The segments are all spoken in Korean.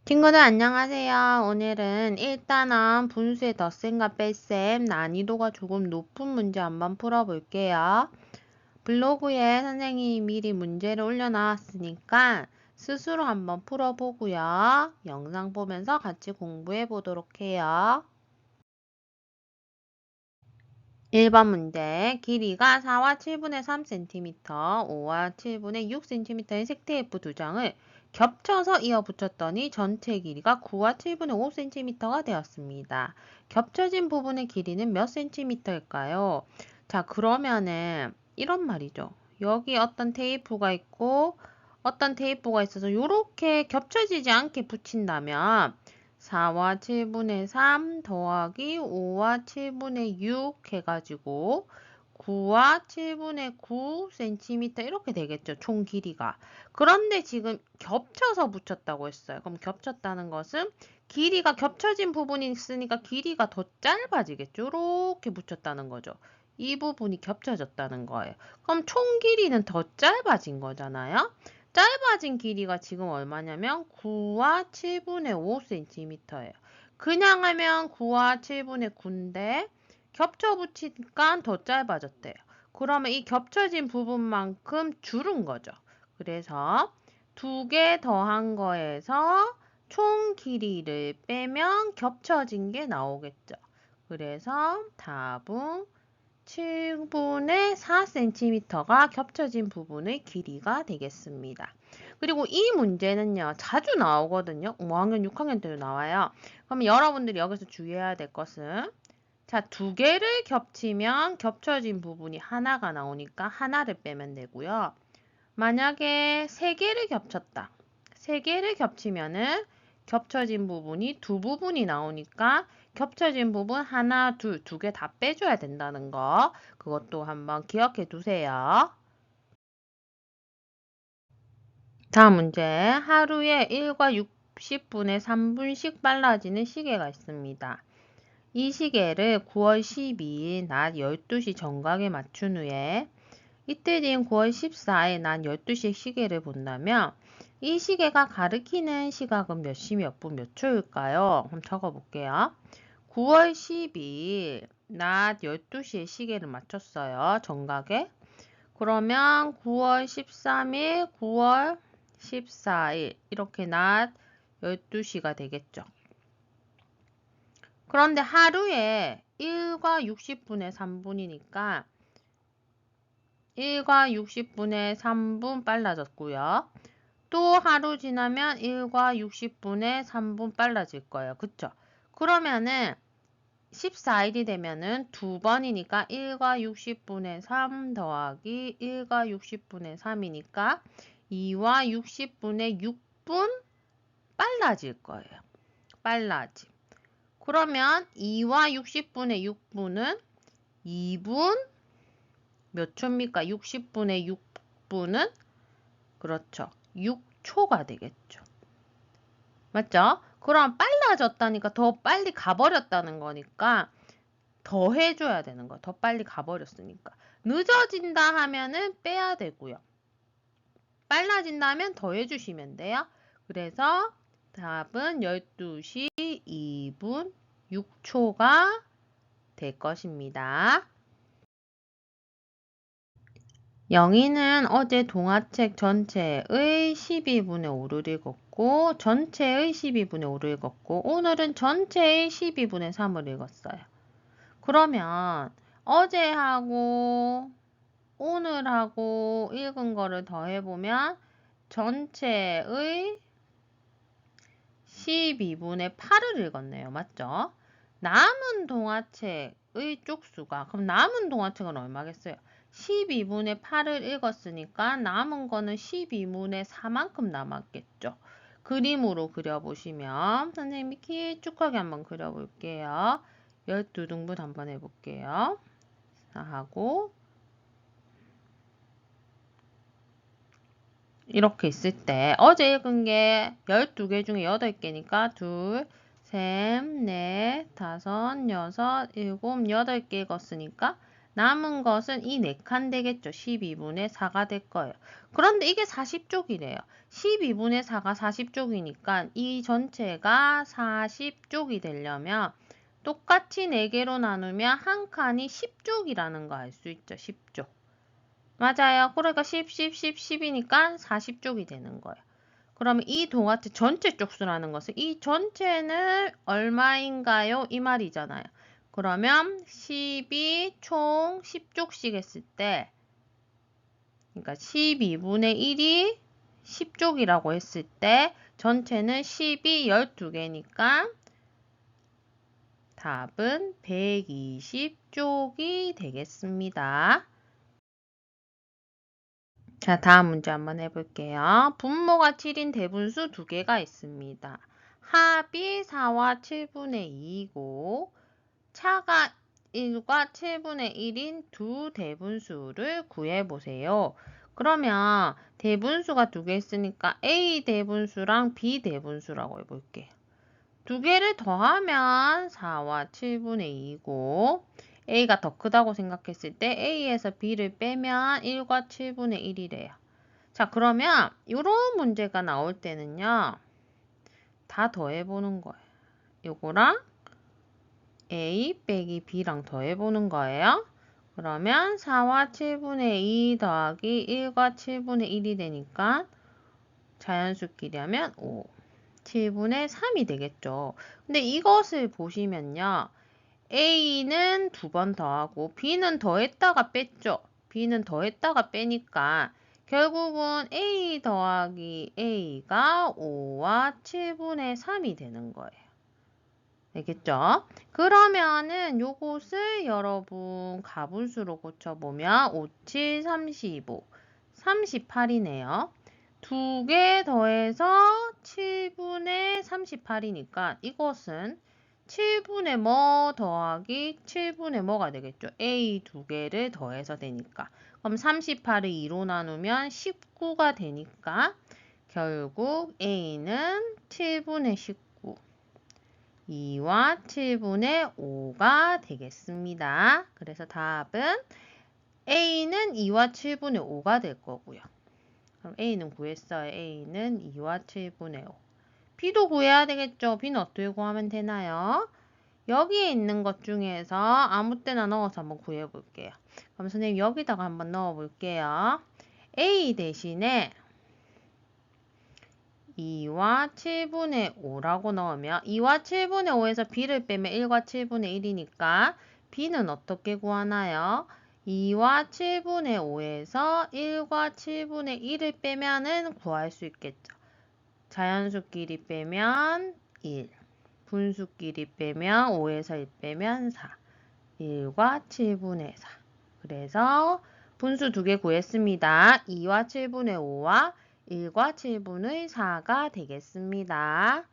친구들 안녕하세요. 오늘은 일단은 분수의 덧셈과 뺄셈 난이도가 조금 높은 문제 한번 풀어볼게요. 블로그에 선생님이 미리 문제를 올려놨으니까 스스로 한번 풀어보고요. 영상 보면서 같이 공부해 보도록 해요. 1번 문제, 길이가 4와 7분의 3cm, 5와 7분의 6cm의 색테이프 두 장을 겹쳐서 이어 붙였더니 전체 길이가 9와 7분의 5cm가 되었습니다. 겹쳐진 부분의 길이는 몇 cm일까요? 자, 그러면은 이런 말이죠. 여기 어떤 테이프가 있고 어떤 테이프가 있어서 이렇게 겹쳐지지 않게 붙인다면 4와 7분의 3 더하기 5와 7분의 6 해가지고 9와 7분의 9cm 이렇게 되겠죠. 총 길이가. 그런데 지금 겹쳐서 붙였다고 했어요. 그럼 겹쳤다는 것은 길이가 겹쳐진 부분이 있으니까 길이가 더 짧아지겠죠. 이렇게 붙였다는 거죠. 이 부분이 겹쳐졌다는 거예요. 그럼 총 길이는 더 짧아진 거잖아요. 짧아진 길이가 지금 얼마냐면 9와 7분의 5cm예요. 그냥 하면 9와 7분의 9인데 겹쳐 붙이니까 더 짧아졌대요. 그러면 이 겹쳐진 부분만큼 줄은 거죠. 그래서 두 개 더한 거에서 총 길이를 빼면 겹쳐진 게 나오겠죠. 그래서 답은 7분의 4cm가 겹쳐진 부분의 길이가 되겠습니다. 그리고 이 문제는요, 자주 나오거든요. 5학년, 6학년 때도 나와요. 그럼 여러분들이 여기서 주의해야 될 것은, 자, 두 개를 겹치면 겹쳐진 부분이 하나가 나오니까 하나를 빼면 되고요. 만약에 세 개를 겹쳤다. 세 개를 겹치면은 겹쳐진 부분이 두 부분이 나오니까 겹쳐진 부분 하나, 둘, 두 개 다 빼줘야 된다는 거. 그것도 한번 기억해 두세요. 다음 문제. 하루에 1과 60분의 3분씩 빨라지는 시계가 있습니다. 이 시계를 9월 12일 낮 12시 정각에 맞춘 후에 이틀 뒤인 9월 14일 낮 12시에 시계를 본다면 이 시계가 가리키는 시각은 몇 시, 몇 분, 몇 초일까요? 한번 적어볼게요. 9월 12일 낮 12시에 시계를 맞췄어요. 정각에. 그러면 9월 13일, 9월 14일 이렇게 낮 12시가 되겠죠. 그런데 하루에 1과 60분의 3분이니까 1과 60분의 3분 빨라졌고요. 또 하루 지나면 1과 60분의 3분 빨라질 거예요. 그쵸? 그러면은 14일이 되면은 두 번이니까 1과 60분의 3 더하기 1과 60분의 3이니까 2와 60분의 6분 빨라질 거예요. 빨라짐. 그러면 2와 60분의 6분은 2분 몇 초입니까? 60분의 6분은 그렇죠. 6초가 되겠죠. 맞죠? 그럼 빨라졌다니까 더 빨리 가버렸다는 거니까 더 해줘야 되는 거야. 더 빨리 가버렸으니까. 늦어진다 하면은 빼야 되고요. 빨라진다 하면 더 해주시면 돼요. 그래서 답은 12시 2분 6초가 될 것입니다. 영희는 어제 동화책 전체의 12분의 5를 읽었고 전체의 12분의 5를 읽었고 오늘은 전체의 12분의 3을 읽었어요. 그러면 어제하고 오늘하고 읽은 거를 더해보면 전체의 12분의 8을 읽었네요. 맞죠? 남은 동화책의 쪽수가 그럼 남은 동화책은 얼마겠어요? 12분의 8을 읽었으니까 남은 거는 12분의 4만큼 남았겠죠. 그림으로 그려보시면 선생님이 길쭉하게 한번 그려볼게요. 12등분 한번 해볼게요. 하고 이렇게 있을 때 어제 읽은 게 12개 중에 8개니까 둘, 셋, 넷, 다섯, 여섯, 일곱, 8개 읽었으니까 남은 것은 이 4칸 되겠죠. 12분의 4가 될 거예요. 그런데 이게 40쪽이래요. 12분의 4가 40쪽이니까 이 전체가 40쪽이 되려면 똑같이 4개로 나누면 한 칸이 10쪽이라는 거 알 수 있죠. 10쪽. 맞아요. 그러니까 10, 10, 10, 10이니까 40쪽이 되는 거예요. 그러면 이 동화체 전체 쪽수라는 것은 이 전체는 얼마인가요? 이 말이잖아요. 그러면 10이 총 10쪽씩 했을 때, 그러니까 12분의 1이 10쪽이라고 했을 때 전체는 10이 12개니까 답은 120쪽이 되겠습니다. 자, 다음 문제 한번 해볼게요. 분모가 7인 대분수 2개가 있습니다. 합이 4와 7분의 2이고 차가 1과 7분의 1인 두 대분수를 구해보세요. 그러면 대분수가 2개 있으니까 A 대분수랑 B 대분수라고 해볼게요. 2개를 더하면 4와 7분의 2이고 A가 더 크다고 생각했을 때 A에서 B를 빼면 1과 7분의 1이래요. 자, 그러면 이런 문제가 나올 때는요. 다 더해보는 거예요. 요거랑 A 빼기 B랑 더해보는 거예요. 그러면 4와 7분의 2 더하기 1과 7분의 1이 되니까 자연수끼리 하면 5, 7분의 3이 되겠죠. 근데 이것을 보시면요. A는 2번 더하고 B는 더했다가 뺐죠. B는 더했다가 빼니까 결국은 A 더하기 A가 5와 7분의 3이 되는 거예요. 알겠죠? 그러면은 요것을 여러분 가분수로 고쳐보면 5, 7, 35, 38이네요. 2개 더해서 7분의 38이니까 이것은 7분의 뭐 더하기 7분의 뭐가 되겠죠? A 2개를 더해서 되니까. 그럼 38을 2로 나누면 19가 되니까 결국 A는 7분의 19. 2와 7분의 5가 되겠습니다. 그래서 답은 A는 2와 7분의 5가 될 거고요. 그럼 A는 구했어요. A는 2와 7분의 5. B도 구해야 되겠죠. B는 어떻게 구하면 되나요? 여기에 있는 것 중에서 아무 때나 넣어서 한번 구해 볼게요. 그럼 선생님 여기다가 한번 넣어 볼게요. A 대신에 2와 7분의 5라고 넣으면 2와 7분의 5에서 B를 빼면 1과 7분의 1이니까 B는 어떻게 구하나요? 2와 7분의 5에서 1과 7분의 1을 빼면은 구할 수 있겠죠. 자연수끼리 빼면 1, 분수끼리 빼면 5에서 1 빼면 4, 1과 7분의 4. 그래서 분수 2개 구했습니다. 2와 7분의 5와 1과 7분의 4가 되겠습니다.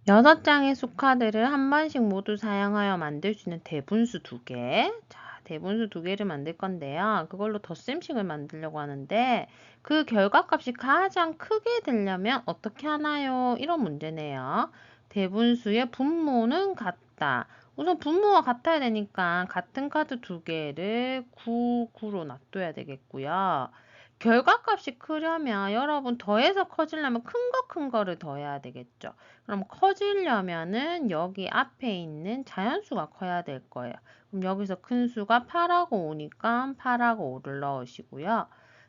6장의 수카드를 한 번씩 모두 사용하여 만들 수 있는 대분수 2개. 자, 대분수 2개를 만들 건데요. 그걸로 덧셈식을 만들려고 하는데 그 결과값이 가장 크게 되려면 어떻게 하나요? 이런 문제네요. 대분수의 분모는 같다. 우선 분모가 같아야 되니까 같은 카드 2개를 9, 9로 놔둬야 되겠고요. 결과값이 크려면 여러분 더해서 커지려면 큰 거를 더해야 되겠죠. 그럼 커지려면은 여기 앞에 있는 자연수가 커야 될 거예요. 그럼 여기서 큰 수가 8하고 5니까 8하고 5를 넣으시고요.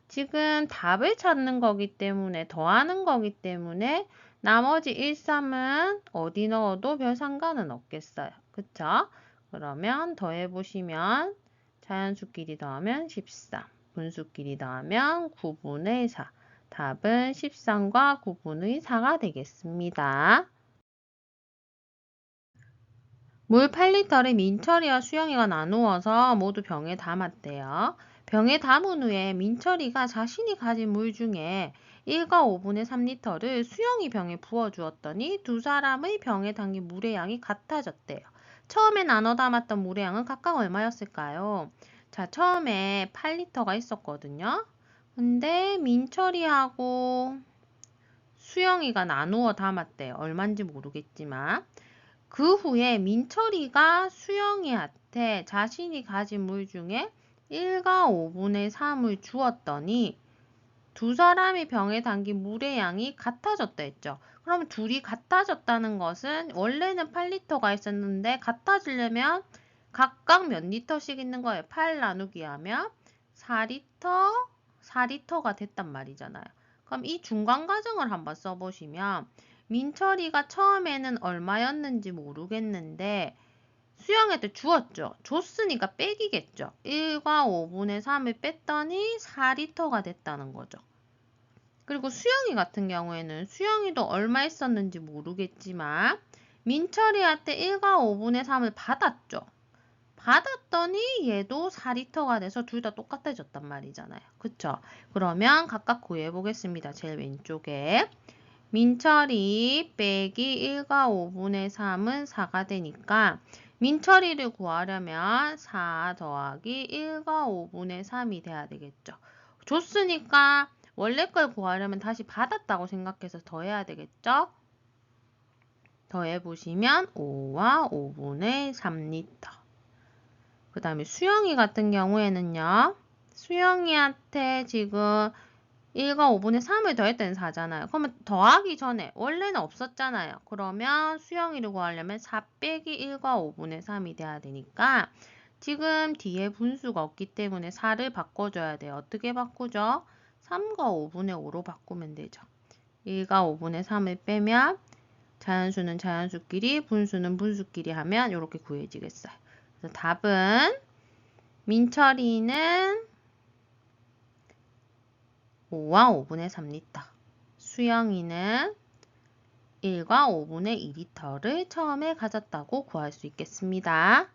지금 답을 찾는 거기 때문에 더하는 거기 때문에 나머지 1, 3은 어디 넣어도 별 상관은 없겠어요. 그쵸? 그러면 더해보시면 자연수끼리 더하면 13, 분수끼리 더하면 9분의 4. 답은 13과 9분의 4가 되겠습니다. 물 8리터를 민철이와 수영이가 나누어서 모두 병에 담았대요. 병에 담은 후에 민철이가 자신이 가진 물 중에 1과 5분의 3리터를 수영이 병에 부어주었더니 두 사람의 병에 담긴 물의 양이 같아졌대요. 처음에 나눠 담았던 물의 양은 각각 얼마였을까요? 자, 처음에 8리터가 있었거든요. 근데 민철이하고 수영이가 나누어 담았대요. 얼마인지 모르겠지만. 그 후에 민철이가 수영이한테 자신이 가진 물 중에 1과 5분의 3을 주었더니 두 사람이 병에 담긴 물의 양이 같아졌다 했죠. 그럼 둘이 같아졌다는 것은 원래는 8리터가 있었는데 같아지려면 각각 몇 리터씩 있는 거예요. 8 나누기 하면 4리터, 4리터가 됐단 말이잖아요. 그럼 이 중간 과정을 한번 써보시면 민철이가 처음에는 얼마였는지 모르겠는데 수영한테 주었죠. 줬으니까 빼기겠죠. 1과 5분의 3을 뺐더니 4리터가 됐다는 거죠. 그리고 수영이 같은 경우에는 수영이도 얼마 있었는지 모르겠지만 민철이한테 1과 5분의 3을 받았죠. 받았더니 얘도 4리터가 돼서 둘 다 똑같아졌단 말이잖아요. 그쵸? 그러면 각각 구해 보겠습니다. 제일 왼쪽에. 민철이 빼기 1과 5분의 3은 4가 되니까 민철이를 구하려면 4 더하기 1과 5분의 3이 돼야 되겠죠. 줬으니까 원래 걸 구하려면 다시 받았다고 생각해서 더해야 되겠죠. 더해보시면 5와 5분의 3리터. 그 다음에 수영이 같은 경우에는요. 수영이한테 지금 1과 5분의 3을 더했더니 4잖아요. 그러면 더하기 전에 원래는 없었잖아요. 그러면 수영이를 구하려면 4 빼기 1과 5분의 3이 돼야 되니까 지금 뒤에 분수가 없기 때문에 4를 바꿔줘야 돼요. 어떻게 바꾸죠? 3과 5분의 5로 바꾸면 되죠. 1과 5분의 3을 빼면 자연수는 자연수끼리, 분수는 분수끼리 하면 이렇게 구해지겠어요. 그래서 답은 민철이는 5와 5분의 3리터, 수영이는 1과 5분의 2리터를 처음에 가졌다고 구할 수 있겠습니다.